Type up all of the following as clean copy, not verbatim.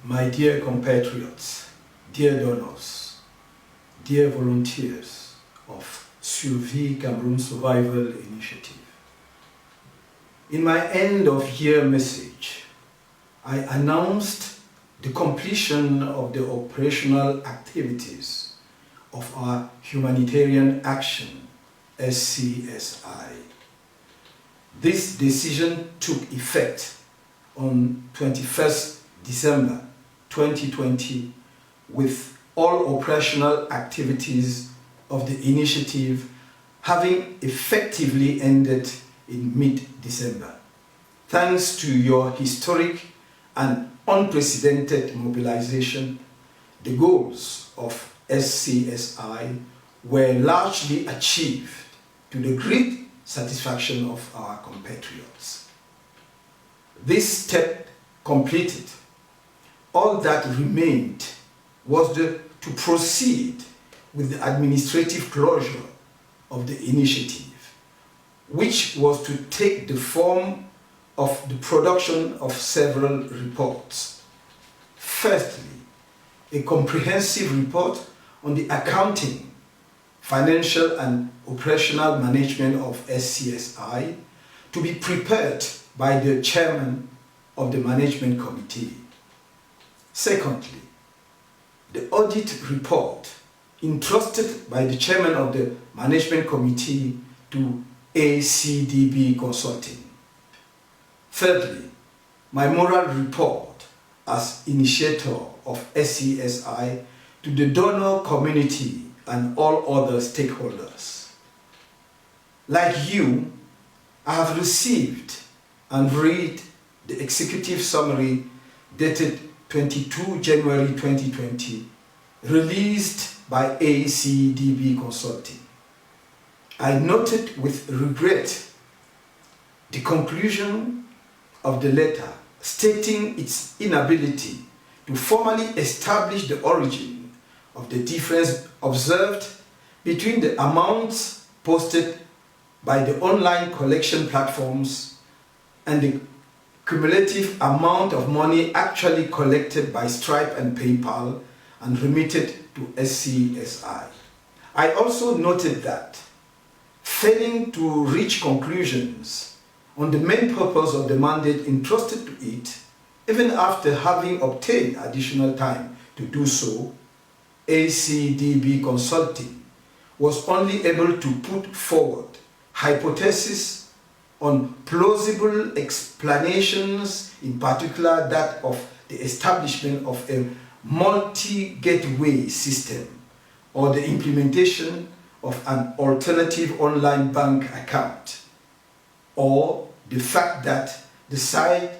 My dear compatriots, dear donors, dear volunteers of Survie Cameroun Survival Initiative. In my end-of-year message, I announced the completion of the operational activities of our Humanitarian Action, SCSI. This decision took effect on 21st December 2020 with all operational activities of the initiative having effectively ended in mid-December. Thanks to your historic and unprecedented mobilization, the goals of SCSI were largely achieved to the great satisfaction of our compatriots. This step completed, all that remained was to proceed with the administrative closure of the initiative, which was to take the form of the production of several reports. Firstly, a comprehensive report on the accounting, financial and operational management of SCSI to be prepared by the chairman of the management committee. Secondly, the audit report entrusted by the chairman of the management committee to ACDB Consulting. Thirdly, my moral report as initiator of SCSI to the donor community and all other stakeholders. Like you, I have received and read the executive summary dated 22 January 2020, released by ACDB Consulting. I noted with regret the conclusion of the letter stating its inability to formally establish the origin of the difference observed between the amounts posted by the online collection platforms and the cumulative amount of money actually collected by Stripe and PayPal and remitted to SCSI. I also noted that, failing to reach conclusions on the main purpose of the mandate entrusted to it, even after having obtained additional time to do so, ACDB Consulting was only able to put forward hypotheses on plausible explanations, in particular that of the establishment of a multi-gateway system or the implementation of an alternative online bank account, or the fact that the site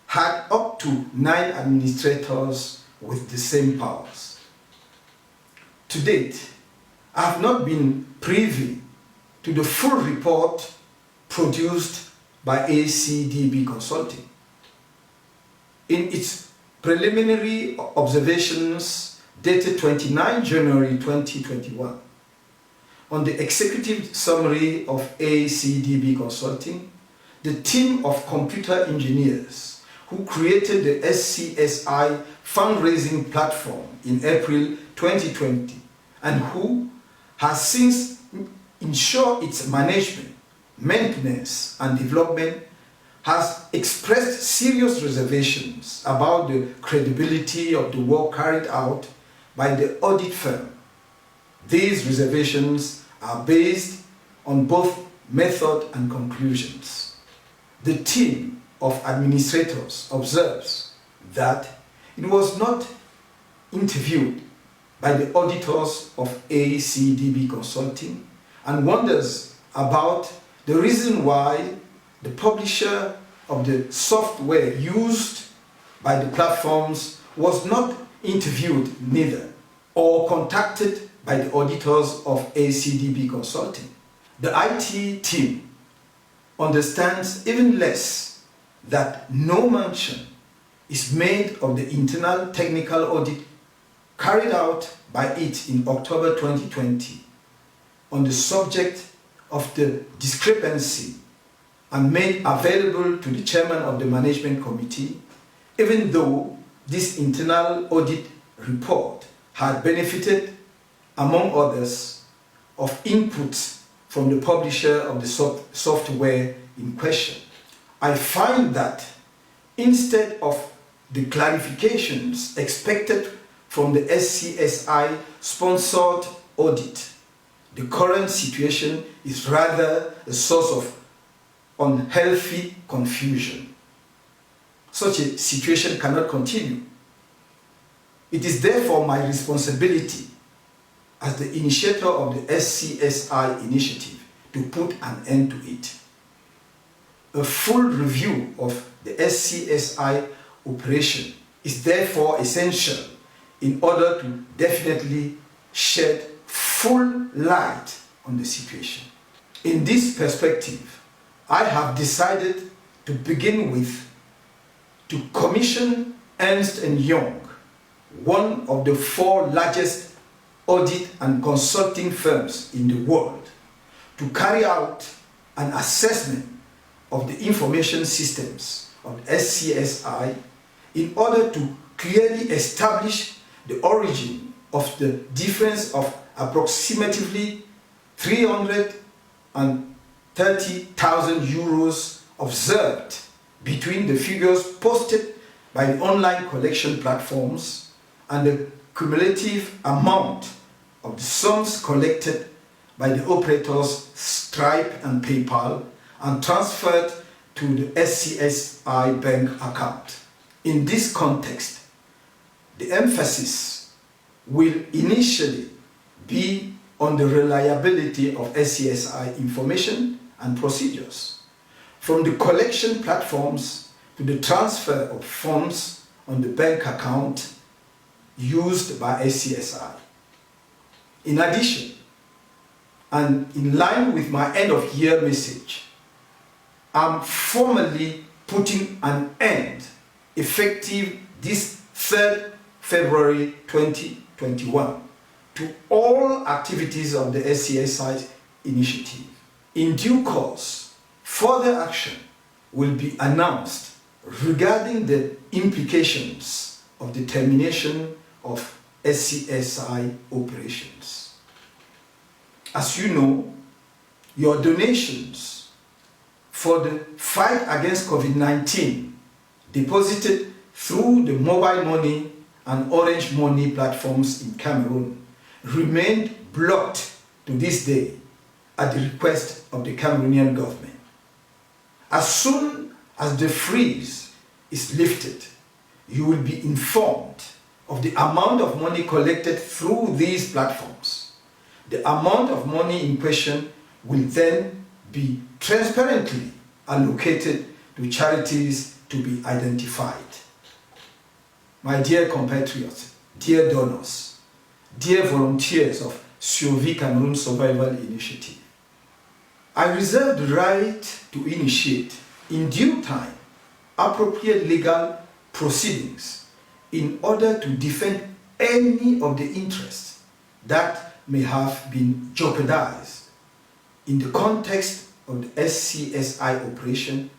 had up to 9 administrators with the same powers. To date, I have not been privy to the full report produced by ACDB Consulting. In its preliminary observations dated 29 January 2021, on the executive summary of ACDB Consulting, the team of computer engineers who created the SCSI fundraising platform in April 2020 and who has since ensured its management, maintenance and development, has expressed serious reservations about the credibility of the work carried out by the audit firm. These reservations are based on both method and conclusions. The team of administrators observes that it was not interviewed by the auditors of ACDB Consulting and wonders about the reason why the publisher of the software used by the platforms was not interviewed neither or contacted by the auditors of ACDB Consulting. The IT team understands even less that no mention is made of the internal technical audit carried out by it in October 2020 on the subject of the discrepancy and made available to the chairman of the management committee, even though this internal audit report had benefited, among others, of inputs from the publisher of the software in question. I find that instead of the clarifications expected from the SCSI sponsored audit, the current situation is rather a source of unhealthy confusion. Such a situation cannot continue. It is therefore my responsibility as the initiator of the SCSI initiative to put an end to it. A full review of the SCSI operation is therefore essential in order to definitely shed full light on the situation. In this perspective, I have decided to begin with to commission Ernst & Young, one of the 4 largest audit and consulting firms in the world, to carry out an assessment of the information systems of SCSI in order to clearly establish the origin of the difference of approximately 330,000 euros observed between the figures posted by the online collection platforms and the cumulative amount of the sums collected by the operators Stripe and PayPal and transferred to the SCSI bank account. In this context, the emphasis will initially be on the reliability of SCSI information and procedures, from the collection platforms to the transfer of funds on the bank account used by SCSI. In addition, and in line with my end-of-year message, I'm formally putting an end, effective this 3rd February 2021, to all activities of the SCSI initiative. In due course, further action will be announced regarding the implications of the termination of SCSI operations. As you know, your donations for the fight against COVID-19 deposited through the mobile money and Orange Money platforms in Cameroon remained blocked to this day at the request of the Cameroonian government. As soon as the freeze is lifted, you will be informed of the amount of money collected through these platforms. The amount of money in question will then be transparently allocated to charities to be identified. My dear compatriots, dear donors, dear volunteers of Survie Cameroun Survival Initiative, I reserve the right to initiate, in due time, appropriate legal proceedings in order to defend any of the interests that may have been jeopardized in the context of the SCSI operation,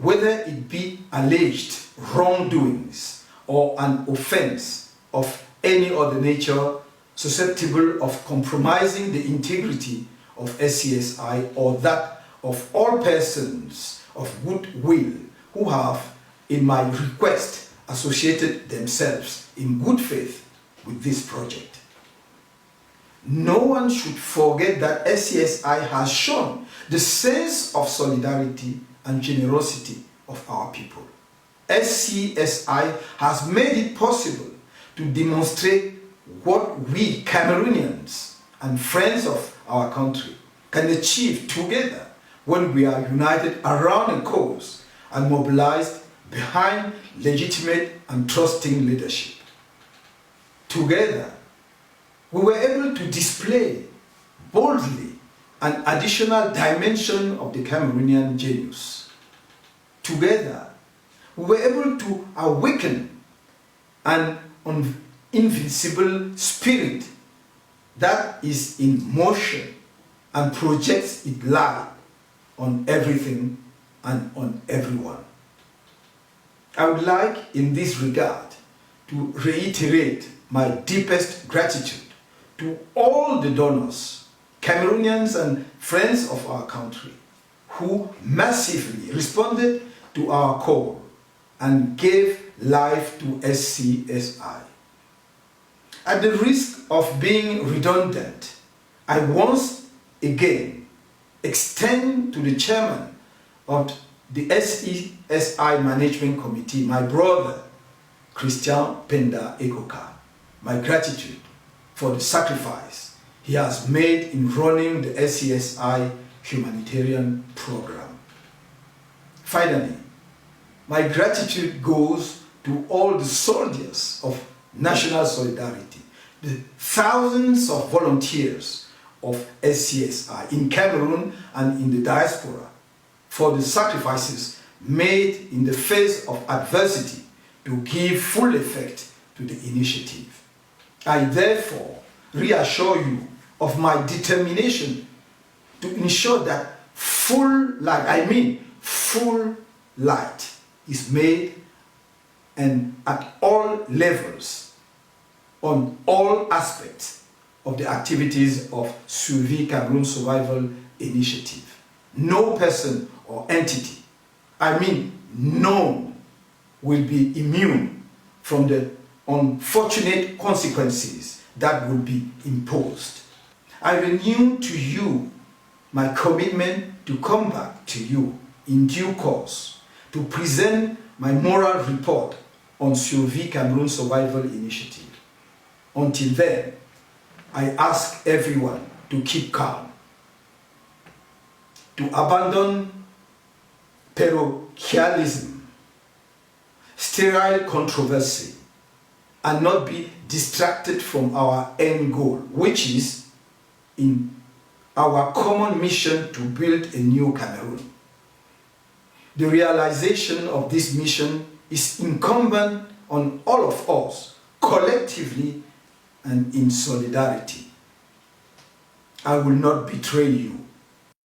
whether it be alleged wrongdoings or an offense of any other nature susceptible of compromising the integrity of SCSI or that of all persons of good will who have, in my request, associated themselves in good faith with this project. No one should forget that SCSI has shown the sense of solidarity and generosity of our people. SCSI has made it possible to demonstrate what we Cameroonians and friends of our country can achieve together when we are united around a cause and mobilized behind legitimate and trusting leadership. Together, we were able to display boldly an additional dimension of the Cameroonian genius. Together, we were able to awaken an invincible spirit that is in motion and projects its light on everything and on everyone. I would like, in this regard, to reiterate my deepest gratitude to all the donors, Cameroonians and friends of our country, who massively responded to our call and gave life to SCSI. At the risk of being redundant, I once again extend to the chairman of the SCSI Management Committee, my brother, Christian Penda Ekoka, my gratitude for the sacrifice he has made in running the SCSI humanitarian program. Finally, my gratitude goes to all the soldiers of national solidarity, the thousands of volunteers of SCSI in Cameroon and in the diaspora, for the sacrifices made in the face of adversity to give full effect to the initiative. I therefore reassure you of my determination to ensure that full light is made, and at all levels, on all aspects of the activities of Survie Cameroun Survival Initiative. No person or entity, none, will be immune from the unfortunate consequences that will be imposed. I renew to you my commitment to come back to you in due course to present my moral report on Survie Cameroun Survival Initiative. Until then, I ask everyone to keep calm, to abandon parochialism, sterile controversy, and not be distracted from our end goal, which is in our common mission to build a new Cameroon. The realization of this mission is incumbent on all of us, collectively and in solidarity. I will not betray you